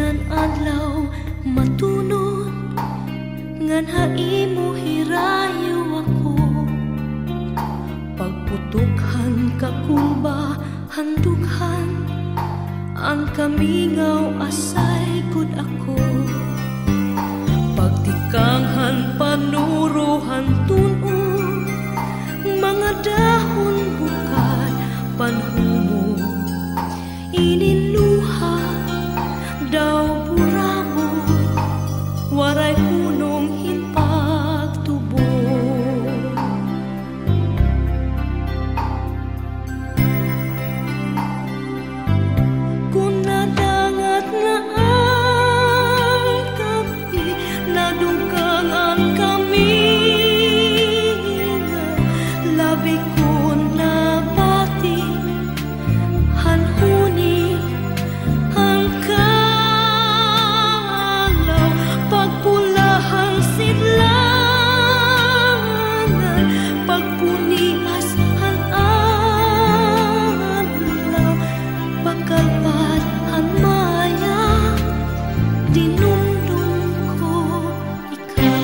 ngan adlaw matunod ngan haimo hirayo ako pagputukhan kakumba handughan ang kamingaw asay kud ako pagtikanghan panuruhan tunog mga dahon bukal panhumo iniluha daw burabon waray hunong hinpagtubo kung nadangat na ang kapi nadugang ang kami labi ko na pati hanhuni ang kalaw pagpulahang sidlangan pagpunias ang adlaw pagkalpat ang maya dinumdum ko ikaw.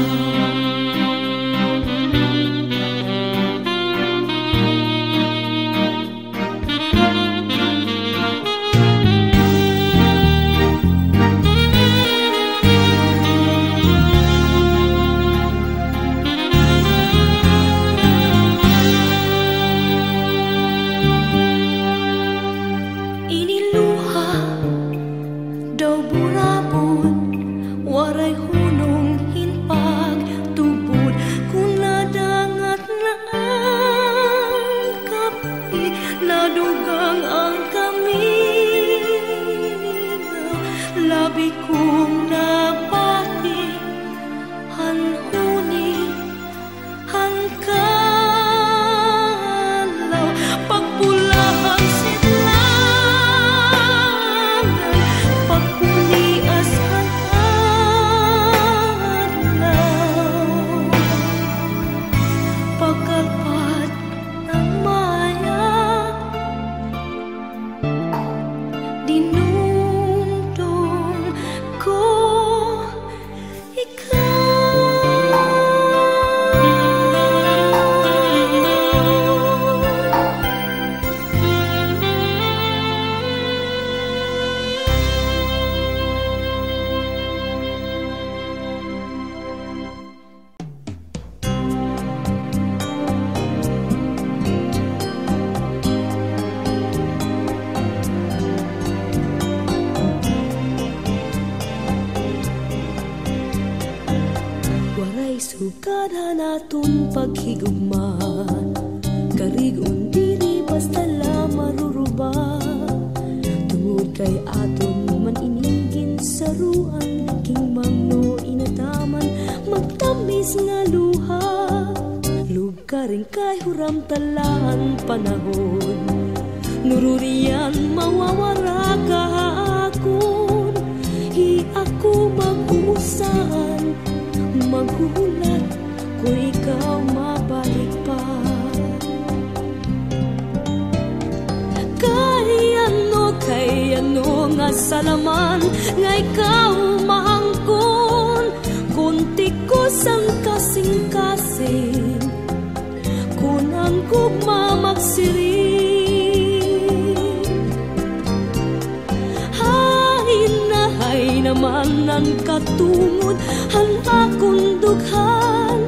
Iniluha daw burabon waray hunong hinpagtubod kung nadangat na ang kapi nadugang ang kamingaw labi kong napati hanhuni ang kalaw pagpulahang sidlangan pagpunias ang adlaw pagkalpat ng maya dinumdum ko waray sugada naton paghigugma karigon dili basta la maruruba tungod kay aton man inigin saruan king mangno inataman magtamis nga luha lugaring kay huram talaan panahon nururian mawawara kahakon hi ako mag-uusaan maghuhulat kung ikaw mabalik pa kay ano nga salaman nga ikaw mahangkon kunti ko sang kasing-kasing kung ang gugma magsiring hay naman ang katungod ang akong dughan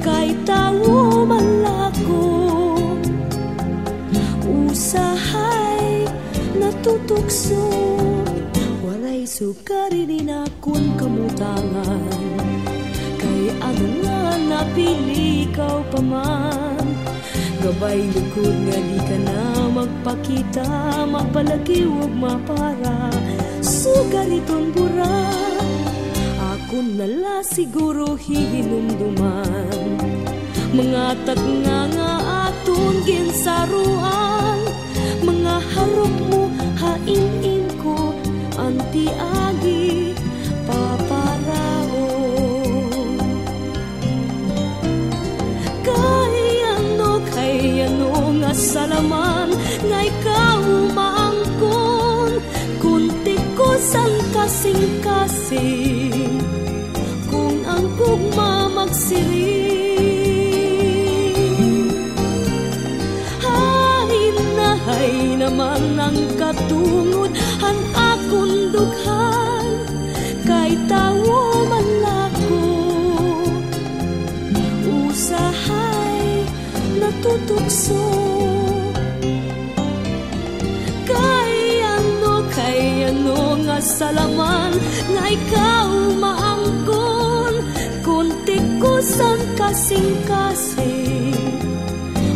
kay tawo malako usahay natutukso waray sukari din akong kamutangan kay ano nga napili ikaw paman gabay likod nga di ka na magpakita mapalagi huwag mapara sugariton bura ako nala siguro hinumduman mga tagna nga aton ginsaruan mga harap mo hain-in ko anti-agi paparaon kay ano nga salaman nga ikaw maangkon kunti ko san kasing-kasing kung ang gugma magsiring. Hay naman ang katungod han akong dughan kay tawo man lako. Usahay natutukso kay ano nga salaman nga ikaw maangkon kun tikusan kasing-kasing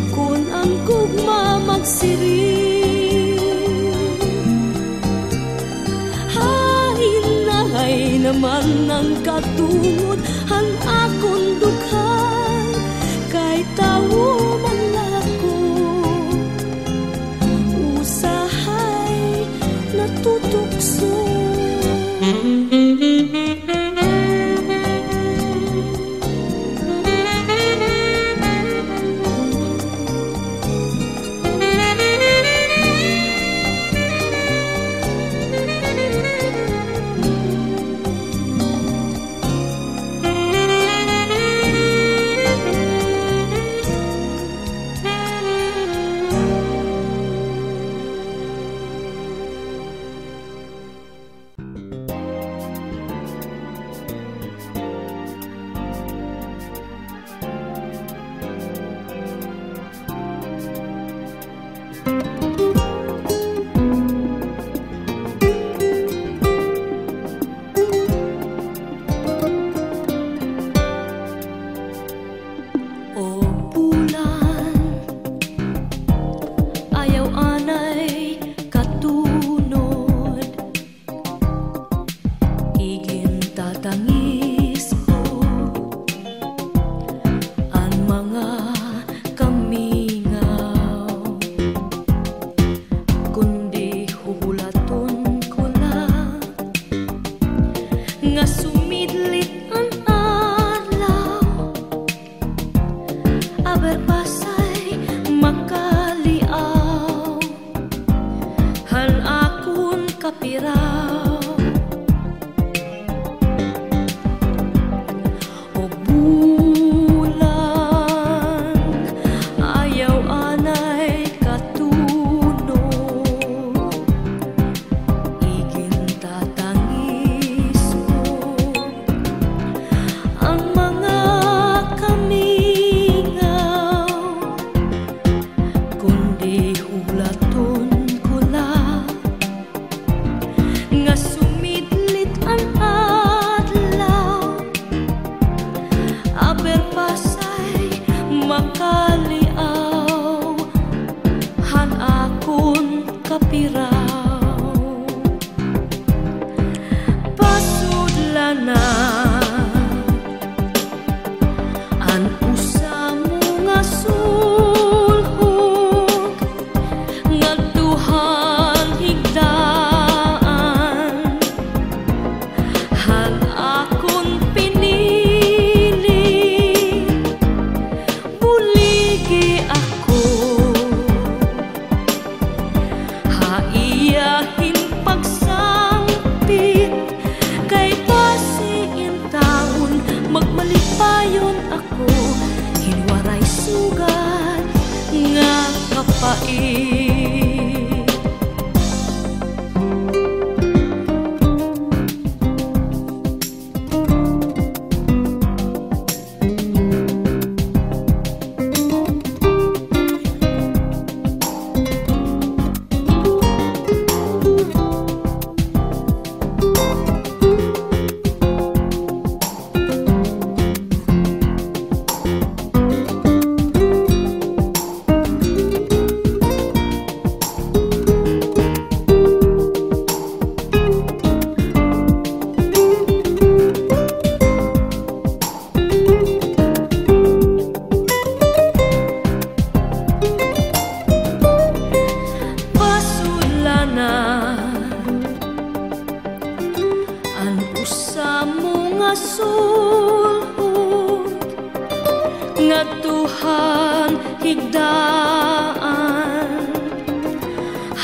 kun ang gugma magsiring. Hay naman ang katungod ang akong dughan kay tawo man lako. Usahay natutukso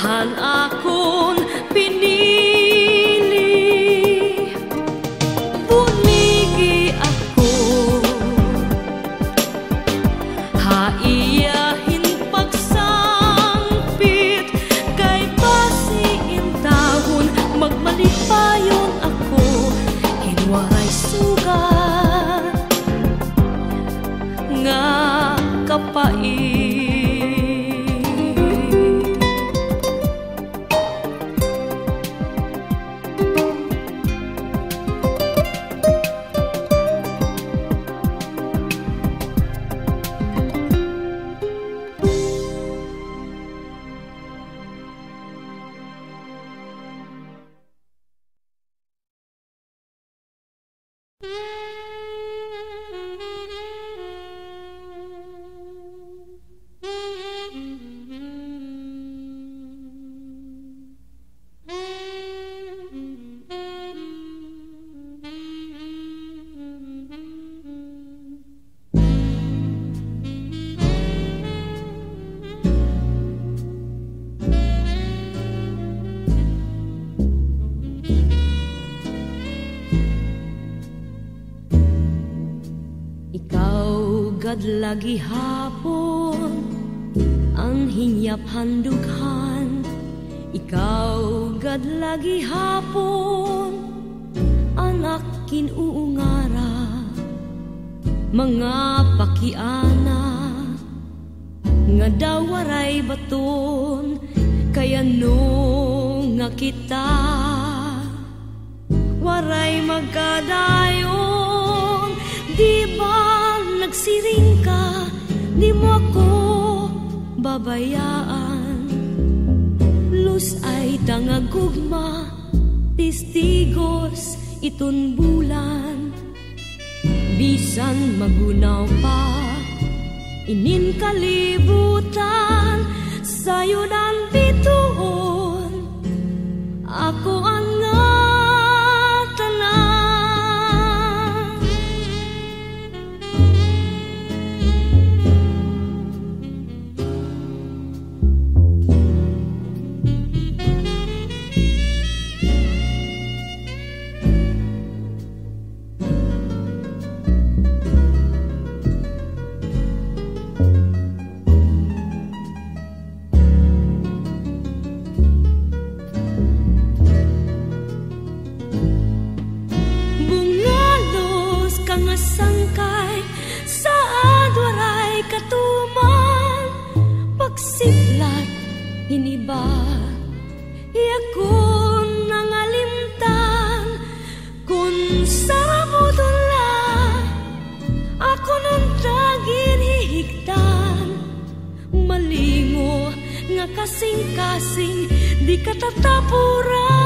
Han akon pinili kadlagi hapon ang hinyap handughan. Ikaw kadlagi hapon anak kinuungara, mga pakiana nga dawaray baton kaya no nga kita waray magkadayon. Di ba nagsiring ka, di mo ako babayaan. Lus ay tangagugma, testigos itun bulan. Bisan magunaw pa, inin kalibutan, sayo dan bituon, ako ang sangkay sa adwaray katuman, pagsiplat hiniba iyakon nangalimtan kun sarabudula ako nun tagin hihigtan. Malingo nga kasing-kasing di katatapuran.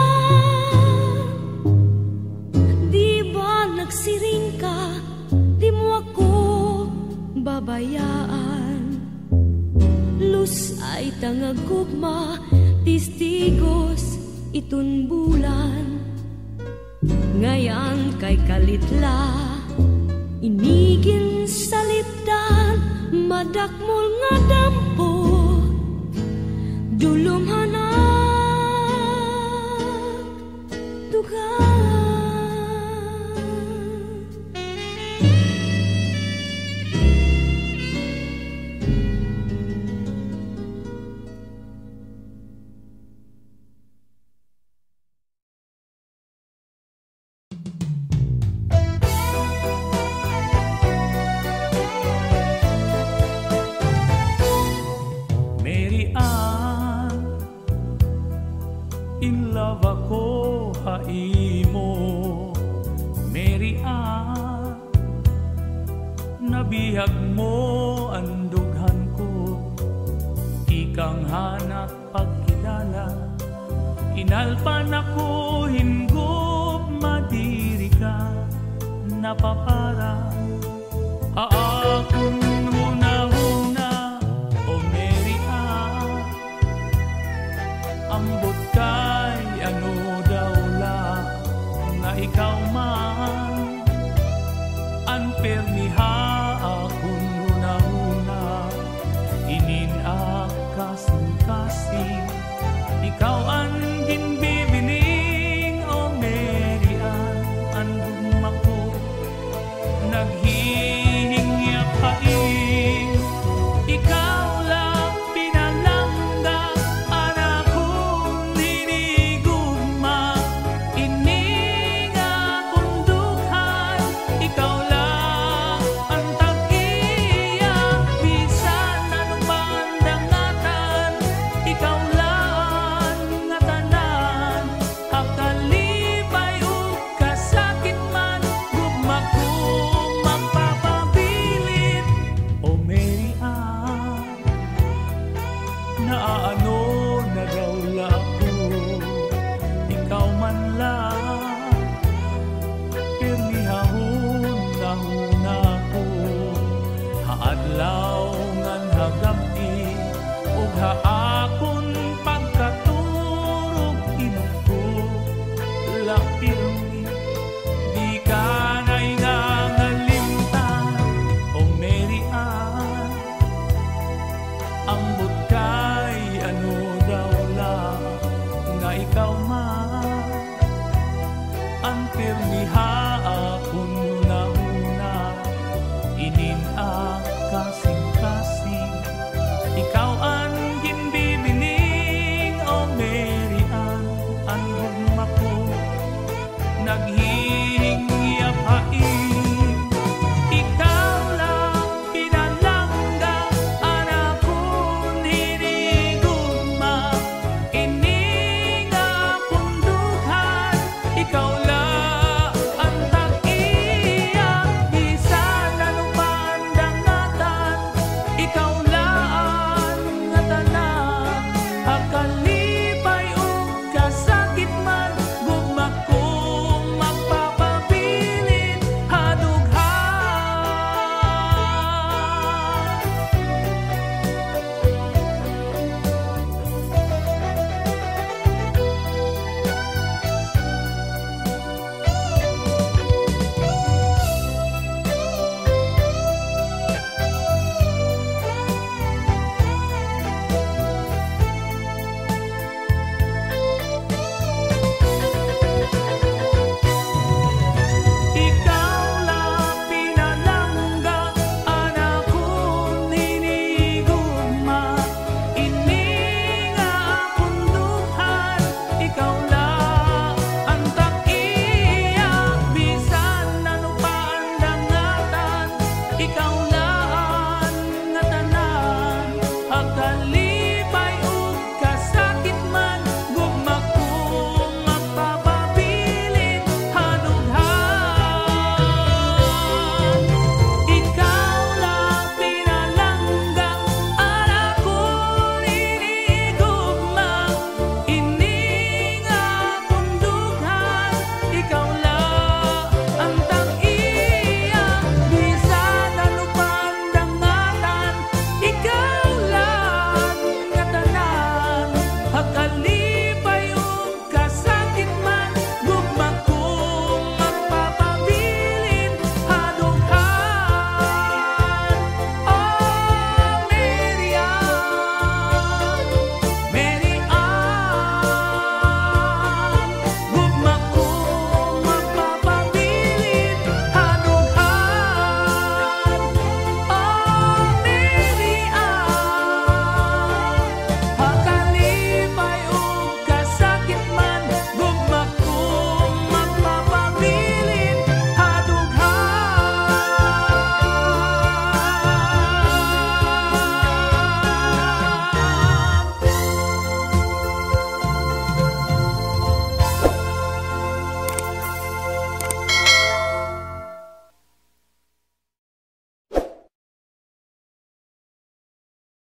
Nagsiring ka, di mo ako babayaan. Lus ay tangagugma, testigos itun bulan. Ngayon kay kalitla, inigin sa lipdan, madakmol nga dampo, dulumhanak dugan. Nabihag mo ang dughan ko, ikang hanap pagkilala. Inalpan ako hinggop, madiri ka napapara. Aakong huna-huna, o Mary ambot kay ano daw la nga ikaw man unfair